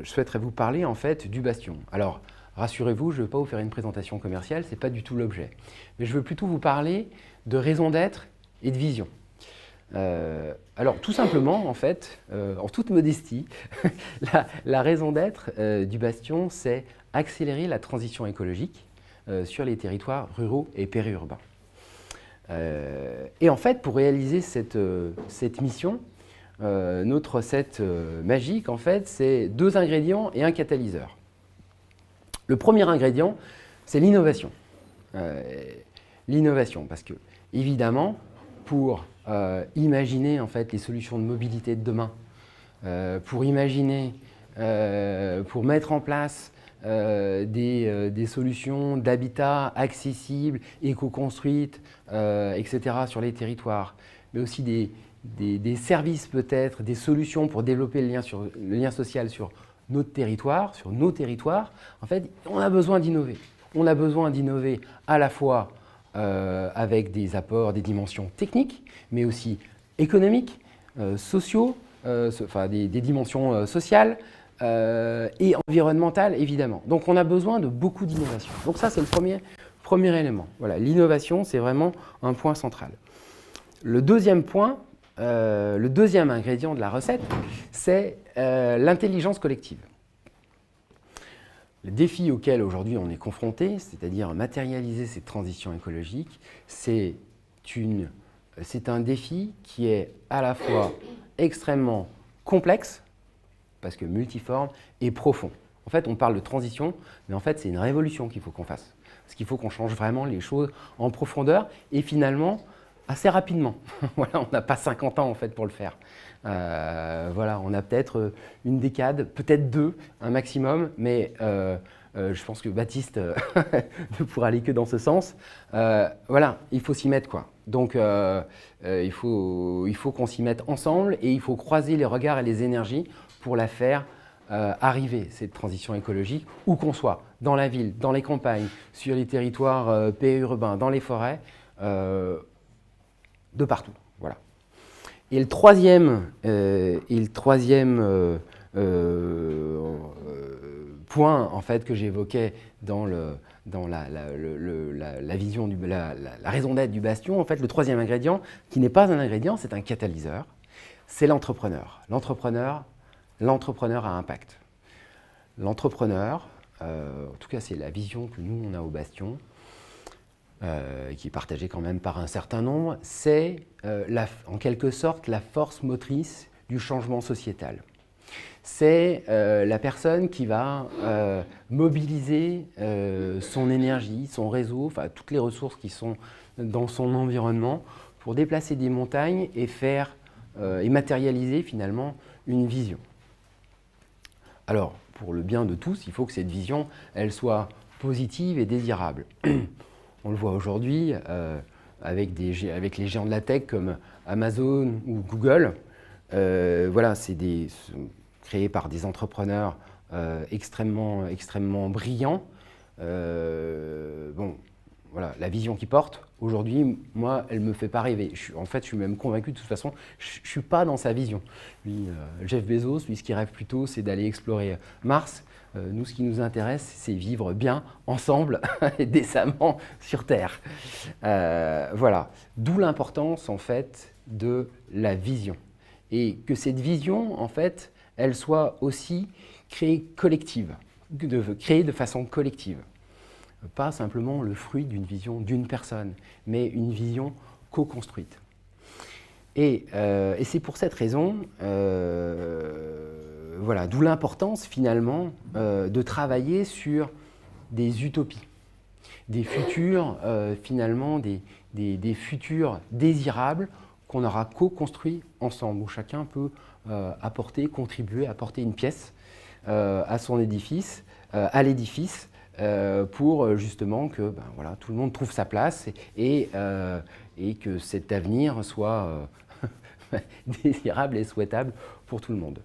je souhaiterais vous parler en fait du Bastion. Alors, rassurez-vous, je ne vais pas vous faire une présentation commerciale, ce n'est pas du tout l'objet. Mais je veux plutôt vous parler de raison d'être et de vision. Alors, tout simplement, en fait, en toute modestie, la raison d'être du Bastion, c'est accélérer la transition écologique sur les territoires ruraux et périurbains. Et en fait, pour réaliser cette mission, notre recette magique, en fait, c'est 2 ingrédients et un catalyseur. Le premier ingrédient, c'est l'innovation. L'innovation, parce que, évidemment, pour imaginer en fait, les solutions de mobilité de demain, pour imaginer, pour mettre en place des solutions d'habitat accessibles, éco-construites, etc. sur les territoires, mais aussi des services peut-être, des solutions pour développer le lien social sur notre territoire, sur nos territoires. En fait, on a besoin d'innover. On a besoin d'innover à la fois avec des apports, des dimensions techniques, mais aussi économiques, sociaux, enfin des dimensions sociales et environnementales, évidemment. Donc, on a besoin de beaucoup d'innovation. Donc, ça, c'est le premier élément. Voilà, l'innovation, c'est vraiment un point central. Le deuxième point, le deuxième ingrédient de la recette, c'est l'intelligence collective. Le défi auquel aujourd'hui on est confronté, c'est-à-dire matérialiser cette transition écologique, c'est un défi qui est à la fois extrêmement complexe, parce que multiforme, et profond. En fait, on parle de transition, mais en fait, c'est une révolution qu'il faut qu'on fasse. Parce qu'il faut qu'on change vraiment les choses en profondeur et finalement, assez rapidement. Voilà, on n'a pas 50 ans en fait pour le faire. Voilà, on a peut-être une décade, peut-être 2, un maximum, mais je pense que Baptiste ne pourra aller que dans ce sens. Voilà, il faut s'y mettre quoi. Donc il faut qu'on s'y mette ensemble et il faut croiser les regards et les énergies pour la faire arriver, cette transition écologique, où qu'on soit, dans la ville, dans les campagnes, sur les territoires périurbains, dans les forêts, de partout. Voilà. Et le troisième point en fait, que j'évoquais dans la vision, la raison d'être du Bastion, en fait, le troisième ingrédient, qui n'est pas un ingrédient, c'est un catalyseur, c'est l'entrepreneur. L'entrepreneur à impact. L'entrepreneur, en tout cas c'est la vision que nous on a au Bastion, qui est partagée quand même par un certain nombre, c'est en quelque sorte la force motrice du changement sociétal. C'est la personne qui va mobiliser son énergie, son réseau, enfin toutes les ressources qui sont dans son environnement pour déplacer des montagnes et faire et matérialiser finalement une vision. Alors, pour le bien de tous, il faut que cette vision, elle soit positive et désirable. On le voit aujourd'hui avec les géants de la tech comme Amazon ou Google. Voilà, c'est créé par des entrepreneurs extrêmement brillants. Bon, voilà, la vision qu'ils portent, aujourd'hui, moi, elle ne me fait pas rêver. En fait, je suis même convaincu, de toute façon, je ne suis pas dans sa vision. Lui, Jeff Bezos, lui, ce qu'il rêve plutôt, c'est d'aller explorer Mars. Nous, ce qui nous intéresse, c'est vivre bien, ensemble, et décemment sur Terre. Voilà. D'où l'importance, en fait, de la vision. Et que cette vision, en fait, elle soit aussi créée collective, créée de façon collective. Pas simplement le fruit d'une vision d'une personne, mais une vision co-construite. Et c'est pour cette raison, voilà, d'où l'importance finalement de travailler sur des utopies, des futurs finalement, des futurs désirables qu'on aura co-construits ensemble, où chacun peut apporter, contribuer, apporter une pièce à son édifice, à l'édifice, pour justement que voilà, tout le monde trouve sa place et que cet avenir soit désirable et souhaitable pour tout le monde.